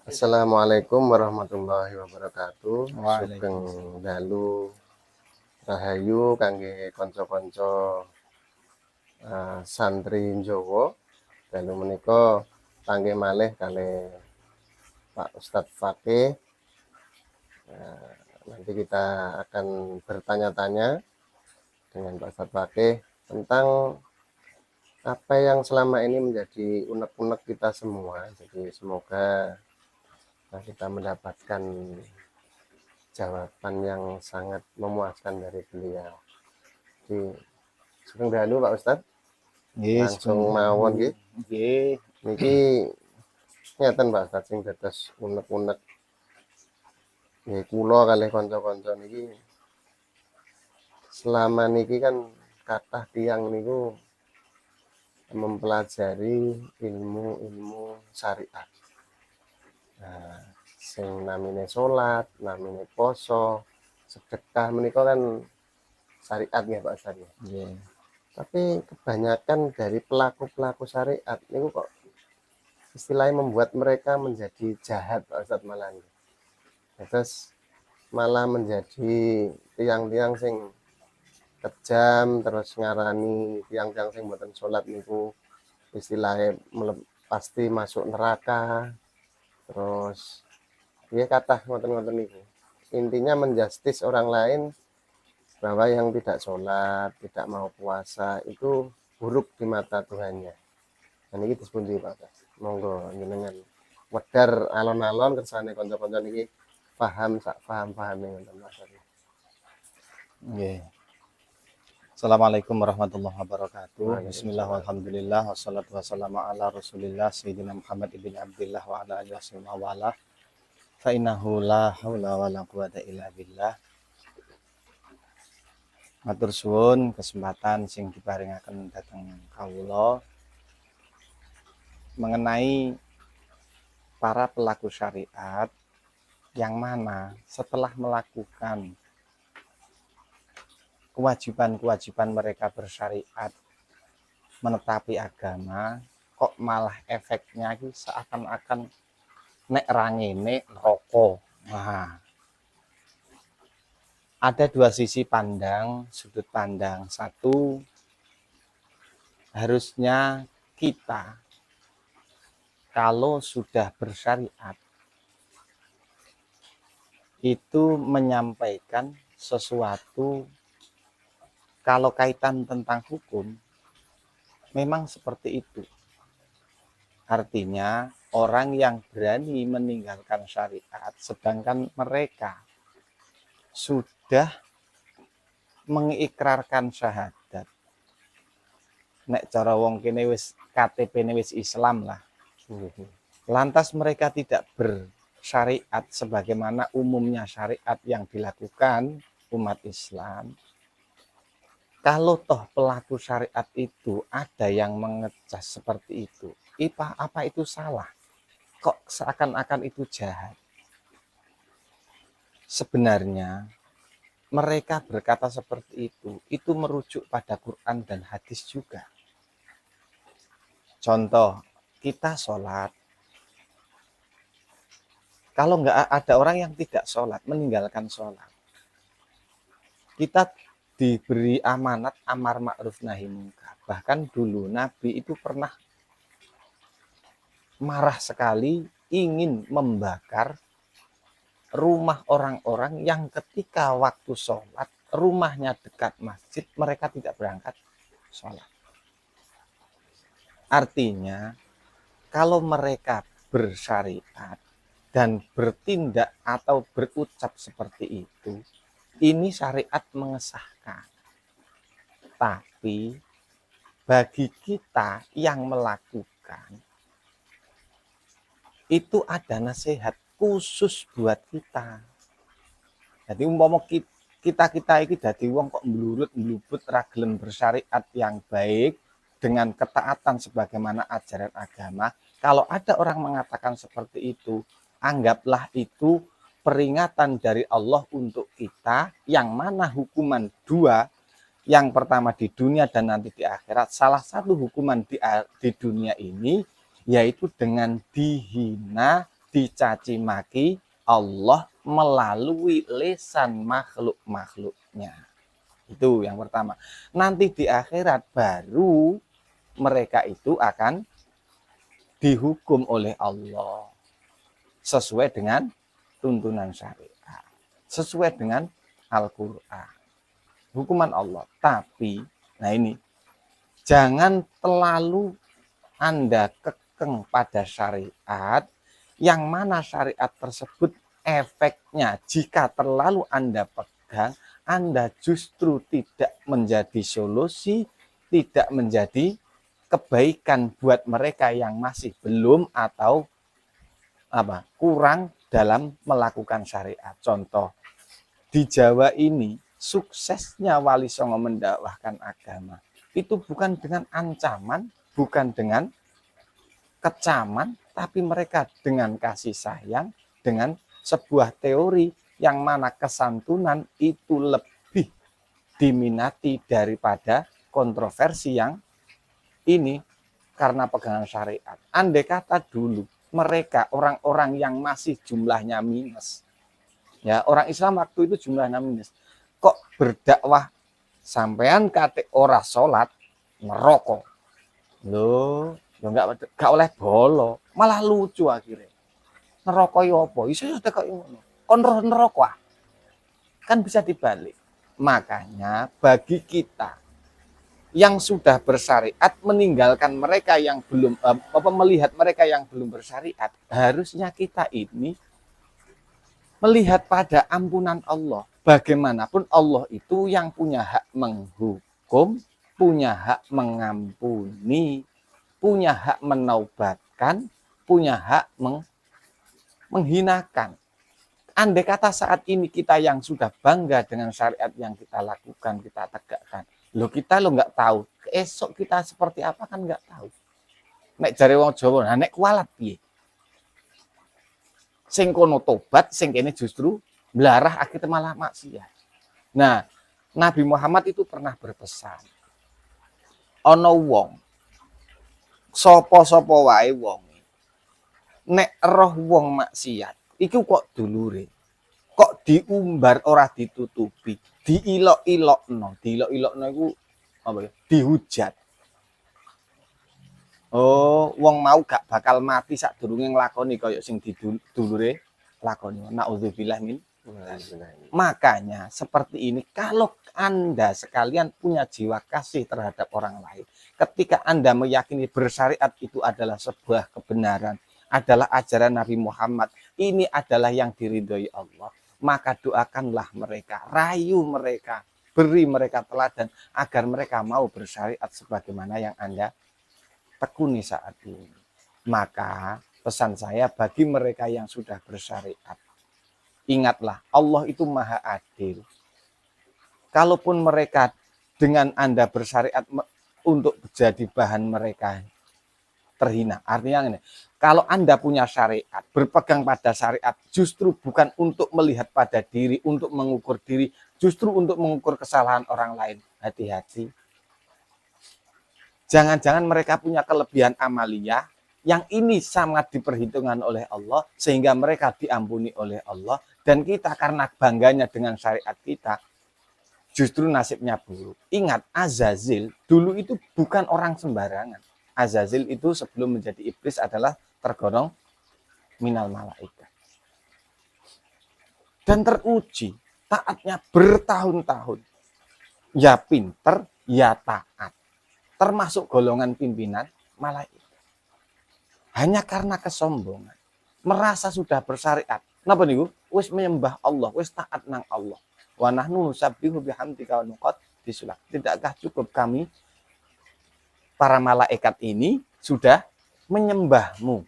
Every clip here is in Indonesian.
Assalamualaikum warahmatullahi wabarakatuh. Sugeng Waalaikumsalam. dalu rahayu kangge kanca-kanca santri Jawa. Dalu menika panggih malih kalih Pak Ustadz Fakih. Nanti kita akan bertanya-tanya dengan Pak Ustadz Fakih tentang apa yang selama ini menjadi unek-unek kita semua. Jadi semoga kita mendapatkan jawaban yang sangat memuaskan dari beliau. Jadi sugeng dalu Pak Ustadz. Nggih, Langsung mawon nggih. nggih. Niki ngeten Pak Ustadz sing dados unek-unek nggih kula kalih kanca-kanca niki selama niki kan kathah tiyang niku mempelajari ilmu-ilmu syariat. Nah, sing namine salat, namine poso, sedekah menika kan syariat nggih Pak Ustadz. Nggih. Tapi kebanyakan dari pelaku-pelaku syariat niku kok istilahnya membuat mereka menjadi jahat Pak Ustadz malah. Terus malah menjadi tiang-tiang sing kejam, terus ngarani tiang-tiang sing mboten salat niku istilahnya pasti masuk neraka. Terus ya kathah ngoten-ngoten niku. Intinya menjustis orang lain bahwa yang tidak sholat, tidak mau puasa itu buruk di mata Tuhannya. Dan ini disepundi Pak. Monggo jenengan wedar alon-alon kersane kanca-kanca niki paham sak paham-pahame ngoten Mas. Nggih. Assalamualaikum warahmatullahi wabarakatuh. Waalaikumsalam. Bismillah walhamdulillah wassalatu wassalamu ala Rasulillah Sayyidina Muhammad ibn Abdillah wa ala alihi wasallam wa ala fa innahu la haula wala quwata illa billah. Matur suwun kesempatan sing diparingaken dhateng kawula mengenai para pelaku syariat yang mana setelah melakukan kewajiban-kewajiban mereka bersyariat menetapi agama kok malah efeknya seakan-akan nek rangene rokok. Nah, ada dua sisi pandang, sudut pandang. Satu, harusnya kita kalau sudah bersyariat itu menyampaikan sesuatu. Kalau kaitan tentang hukum, memang seperti itu. Artinya, orang yang berani meninggalkan syariat, sedangkan mereka sudah mengikrarkan syahadat. Nek cara wong kene wis KTP-ne wis Islam lah. Lantas mereka tidak bersyariat sebagaimana umumnya syariat yang dilakukan umat Islam. Kalau toh pelaku syariat itu ada yang mengecas seperti itu, apa itu salah? Kok seakan-akan itu jahat? Sebenarnya mereka berkata seperti itu merujuk pada Quran dan hadis juga. Contoh, kita sholat. Kalau nggak ada orang yang tidak sholat, meninggalkan sholat. Kita diberi amanat amar ma'ruf nahi mungkar. Bahkan dulu Nabi itu pernah marah sekali ingin membakar rumah orang-orang yang ketika waktu sholat rumahnya dekat masjid mereka tidak berangkat sholat. Artinya kalau mereka bersyariat dan bertindak atau berucap seperti itu, ini syariat mengesahkan. Tapi bagi kita yang melakukan itu ada nasihat khusus buat kita. Jadi umpama kita ini dadi wong kok mblurut-mblubut ra gelem bersyariat yang baik dengan ketaatan sebagaimana ajaran agama. Kalau ada orang mengatakan seperti itu, anggaplah itu peringatan dari Allah untuk kita, yang mana hukuman dua, yang pertama di dunia dan nanti di akhirat. Salah satu hukuman di dunia ini yaitu dengan dihina dicaci maki Allah melalui lisan makhluk-makhluknya. Itu yang pertama. Nanti di akhirat baru mereka itu akan dihukum oleh Allah sesuai dengan tuntunan syariat, sesuai dengan Al-Quran, hukuman Allah. Tapi, nah ini, jangan terlalu Anda kekeng pada syariat, yang mana syariat tersebut efeknya jika terlalu Anda pegang, Anda justru tidak menjadi solusi, tidak menjadi kebaikan buat mereka yang masih belum atau kurang dalam melakukan syariat. Contoh, di Jawa ini suksesnya Wali Songo mendakwahkan agama itu bukan dengan ancaman, bukan dengan kecaman, tapi mereka dengan kasih sayang, dengan sebuah teori yang mana kesantunan itu lebih diminati daripada kontroversi yang ini karena pegangan syariat. Andai kata dulu mereka orang-orang yang masih jumlahnya minus, ya orang Islam waktu itu jumlahnya minus, kok berdakwah sampean kate ora sholat merokok, lo nggak oleh bolo, malah lucu akhirnya. Neraka yo apa? Iso ada kok ngono. Kon neraka. Kan bisa dibalik. Makanya bagi kita yang sudah bersyariat meninggalkan mereka yang belum melihat mereka yang belum bersyariat, harusnya kita ini melihat pada ampunan Allah. Bagaimanapun Allah itu yang punya hak menghukum, punya hak mengampuni, punya hak menaubatkan, punya hak menghinakan. Andai kata saat ini kita yang sudah bangga dengan syariat yang kita lakukan, kita tegakkan, kita nggak tahu esok kita seperti apa kan nggak tahu. Nek jare wong Jawa, nek kualat piye? Sing kono tobat, sing kene justru belarah akhirnya malah maksiat. Nah, Nabi Muhammad itu pernah berpesan, ono wong sapa-sapa wae wong nek roh wong maksiat iku kok dulure, kok diumbar ora ditutupi, diilok-ilokno iku apa ya? Dihujat. Oh, wong mau gak bakal mati sadurunge nglakoni kaya sing didulure lakoni. Nauzubillah min. Makanya seperti ini, kalau Anda sekalian punya jiwa kasih terhadap orang lain, ketika Anda meyakini bersyariat itu adalah sebuah kebenaran, adalah ajaran Nabi Muhammad, ini adalah yang diridhoi Allah, maka doakanlah mereka, rayu mereka, beri mereka teladan agar mereka mau bersyariat sebagaimana yang Anda tekuni saat ini. Maka pesan saya bagi mereka yang sudah bersyariat, ingatlah Allah itu maha adil. Kalaupun mereka dengan Anda bersyariat untuk jadi bahan mereka terhina, artinya ini, kalau Anda punya syariat, berpegang pada syariat, justru bukan untuk melihat pada diri, untuk mengukur diri, justru untuk mengukur kesalahan orang lain. Hati-hati. Jangan-jangan mereka punya kelebihan amaliyah, yang ini sangat diperhitungkan oleh Allah, sehingga mereka diampuni oleh Allah, dan kita karena bangganya dengan syariat kita, justru nasibnya buruk. Ingat, Azazil dulu itu bukan orang sembarangan. Azazil itu sebelum menjadi iblis adalah tergolong minal malaikat. Dan teruji, taatnya bertahun-tahun. Ya pinter, ya taat. Termasuk golongan pimpinan malaikat. Hanya karena kesombongan. Merasa sudah bersyariat. Napa niku? Wis menyembah Allah, wis taat nang Allah. Wa nahnu nusabbihu bihamdika wa nuqaddisulah. Tidakkah cukup kami para malaikat ini sudah menyembahmu,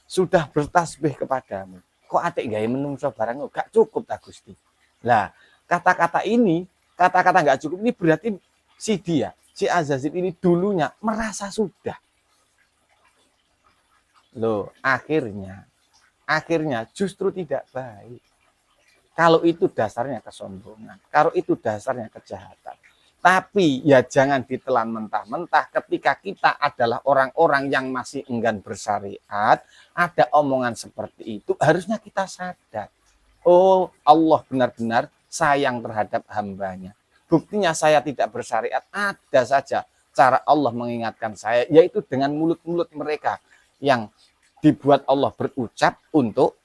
sudah bertasbih kepadamu. Kok atik gawe menungso barang gak cukup ta Gusti. Lah, kata-kata ini, kata-kata gak cukup ini berarti si Azazil ini dulunya merasa sudah. Loh, akhirnya justru tidak baik. Kalau itu dasarnya kesombongan, kalau itu dasarnya kejahatan. Tapi ya jangan ditelan mentah-mentah ketika kita adalah orang-orang yang masih enggan bersyariat, ada omongan seperti itu, harusnya kita sadar. Oh, Allah benar-benar sayang terhadap hambanya. Buktinya saya tidak bersyariat, ada saja cara Allah mengingatkan saya, yaitu dengan mulut-mulut mereka yang dibuat Allah berucap untuk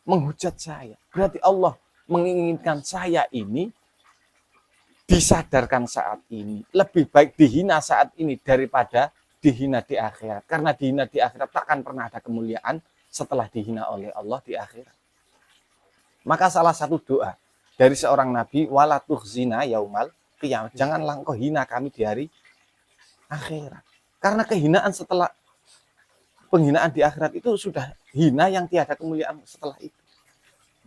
menghujat saya. Berarti Allah menginginkan saya ini disadarkan saat ini. Lebih baik dihina saat ini daripada dihina di akhirat. Karena dihina di akhirat takkan pernah ada kemuliaan setelah dihina oleh Allah di akhirat. Maka salah satu doa dari seorang nabi, wala tukhzina yaumal qiyamah. Janganlah engkau hina kami di hari akhirat. Karena kehinaan setelah penghinaan di akhirat itu sudah hina yang tiada kemuliaan setelah itu.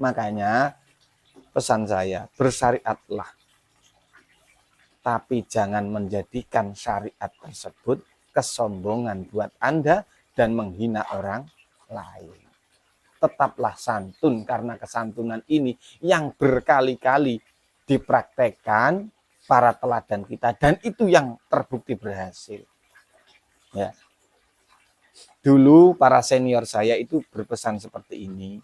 Makanya pesan saya, bersyariatlah. Tapi jangan menjadikan syariat tersebut kesombongan buat Anda dan menghina orang lain. Tetaplah santun, karena kesantunan ini yang berkali-kali dipraktekkan para teladan kita dan itu yang terbukti berhasil. Ya. Dulu para senior saya itu berpesan seperti ini.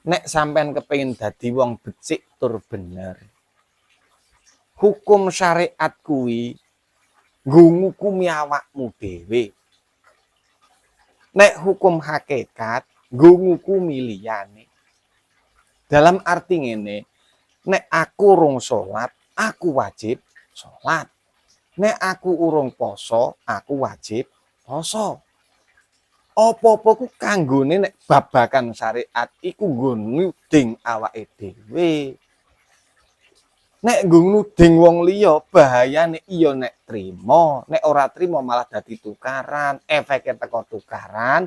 Nek sampean kepengin dadi wong becik tur bener. Hukum syariat kuwi nggo ngukumi awakmu dhewe. Nek hukum hakikat nggo ngukumi liyane. Dalam arti ngene, nek aku urung salat, aku wajib salat. Nek aku urung poso, aku wajib poso. Apa-apa ku kanggone nek babakan syariat iku nggo nuding awake dhewe. Nek nggo nuding wong liya bahayane iya nek trimo, nek ora trimo malah dadi tukaran, efeke teko tukaran.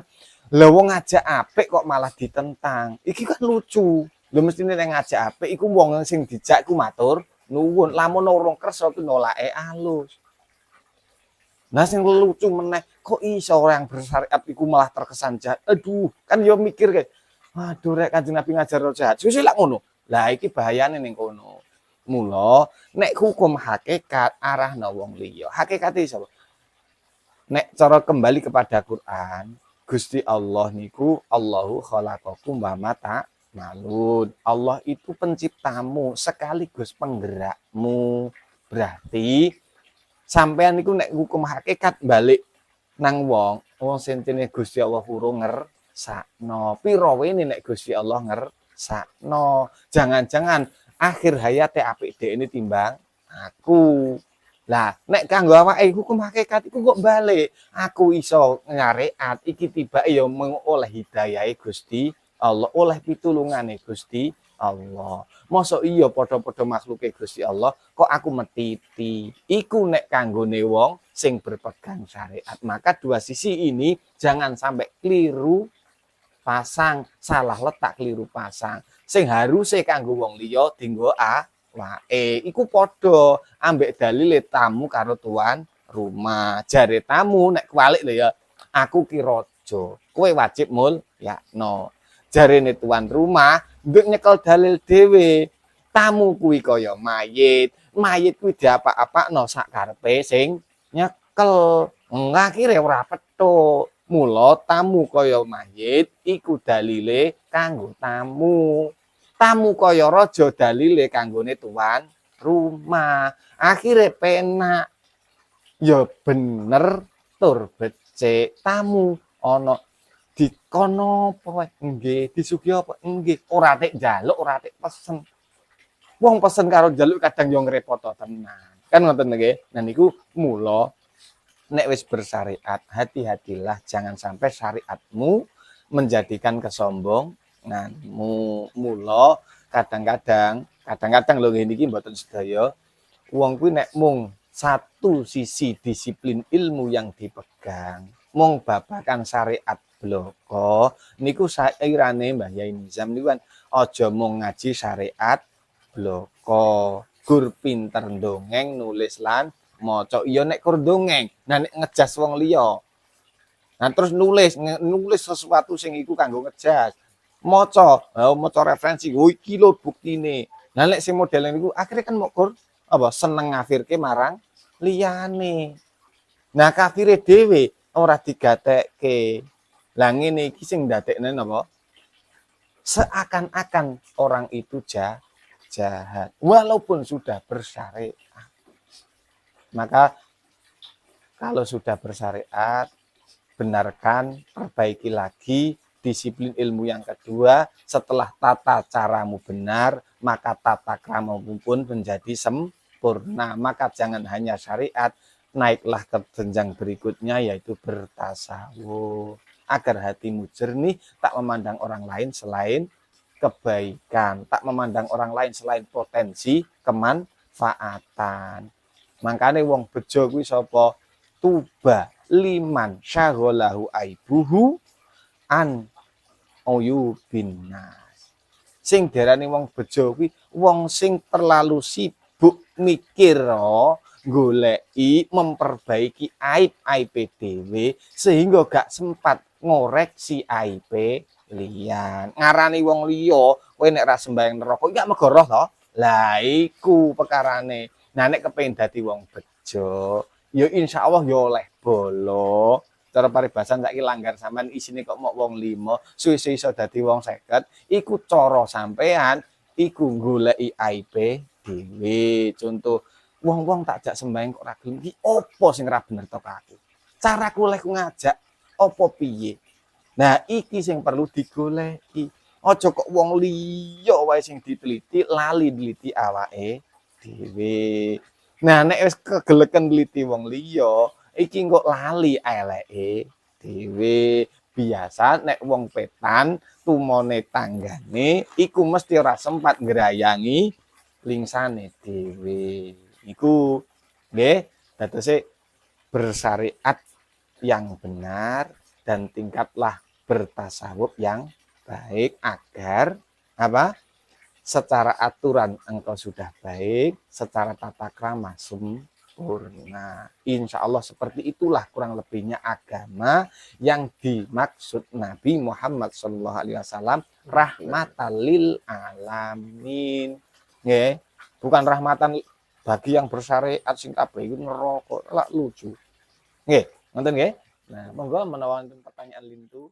Lah wong ngajak apik kok malah ditentang. Iki kan lucu. Lho mestine nek ngajak apik iku wong sing dijak iku matur nuwun. Lamun urung kersa ku nolake alus. Nah sing lucu meneh, kok iso orang bersyariat iku malah terkesan jahat. Aduh, kan yo mikir kayak, waduh rek Kanjeng Nabi ngajar jahat. Susah lak ngono. Lah iki bahayane ning kono. Mula nek hukum hakikat arahna wong liya. Hakikate sapa? Nek cara kembali kepada Quran, Gusti Allah niku Allahu khalaqakum wa ma ta'malun. Allah itu penciptamu sekaligus penggerakmu. Berarti sampean niku nek hukum hakikat balik nang wong sentene Gusti Allah urung ngersakno. Pira wene nek Gusti Allah ngersakno. Jangan-jangan akhir hayate apik dhekne timbang aku. Lah nek kanggo awake hukum hakikat iku kok balik. Aku iso nyareat iki tibake ya oleh hidayahe Gusti Allah, oleh pitulungane Gusti Allah. Mosok iya padha-padha makhluke Gusti Allah kok aku metiti. Iku nek kanggone wong sing berpegang syariat. Maka dua sisi ini jangan sampai keliru pasang, salah letak keliru pasang. Sing haruse kanggo wong liya dienggo awake. Iku padha ambek dalile tamu karo tuan rumah. Jare tamu nek kualik lho ya, aku ki raja, kowe wajib mulyakno. Jarene tuan rumah nduk nyekel dalil dhewe. Tamu kuwi kaya mayit. Mayit kuwi diapa-apakno sak karepe sing nyekel. Akhire ora petuk. Mula tamu kaya mayit iku dalile kanggo tamu. Tamu kaya raja dalile kanggone tuan rumah. Akhire penak. Ya bener tur becik. Tamu ana dikono apa wae nggih, disuguhi apa nggih, ora tek njaluk, ora tek pesen. Wong pesen karo njaluk kadang yo ngrepoto tenan. Kan ngoten nggih. Nah niku mula nek wis bersyariat, hati-hatilah jangan sampai syariatmu menjadikan kesombonganmu. Mula kadang-kadang lho ngene iki mboten sedaya wong kuwi nek mung satu sisi disiplin ilmu yang dipegang, mung babakan syariat bloko niku sairane Mbah Yai Nizam niku kan aja mung ngaji syariat bloko, gur pinter ndongeng nulis lan maca. Iya nek kur ndongeng, nah nek ngejas wong liya. Nah terus nulis sesuatu sing iku kanggo ngejas. Maca referensi, oh iki lho buktine. Nah nek sing model niku akhire kan mok kur apa seneng ngafirke marang liyane. Nah, kafire dhewe ora digatekke. Lah ngene iki sing ndadekne napa? Seakan-akan orang itu jahat walaupun sudah bersyariat. Maka kalau sudah bersyariat, benarkan, perbaiki lagi disiplin ilmu yang kedua. Setelah tata caramu benar, maka tata kramamu pun menjadi sempurna. Maka jangan hanya syariat, naiklah ke jenjang berikutnya yaitu bertasawuf. Agar hatimu jernih, tak memandang orang lain selain kebaikan, tak memandang orang lain selain potensi kemanfaatan. Makanya wong bejo kuwi sapa? Tuba liman syaghalahu aibuhu an uyubin nas. Sing diarani wong bejo kuwi wong sing terlalu sibuk mikir goleki memperbaiki aib-aib dhewe sehingga gak sempat ngoreksi aib liyan. Ngarani wong liya kowe nek ra sembayang neraka gak megoroh to. Lah iku perkarane. Nah nek kepengin dadi wong bejo, ya insyaallah ya oleh bolo. Cara paribasan saiki langgar sampean isine kok mok wong 5, suwe-suwe iso dadi wong 50, iku cara sampean iku goleki aibe dhewe. Contoh, wong-wong tak jak sembayang kok ra gelem iki apa sing ra bener to aku? Caraku oleh ngajak apa piye? Nah, iki sing perlu digoleki. Aja kok wong liya wae sing diteliti, lali neliti awake dhewe. Nah, nek wis kegeleken neliti wong liya, iki kok lali eleke dhewe. Biasa nek wong petan tumone tanggane iku mesti ora sempat ngrayangi lingsane dhewe. Iku nggih dadose bersyariat yang benar dan tingkatlah bertasawuf yang baik agar apa? Secara aturan engkau sudah baik, secara tata krama sempurna. Insya Allah seperti itulah kurang lebihnya agama yang dimaksud Nabi Muhammad SAW rahmatan lil alamin. Nggih, bukan rahmatan bagi yang bersyariat sing kabeh iku neraka. Lak lucu. Nggih, ngoten nggih. Nah, monggo menawa wonten pertanyaan lintu.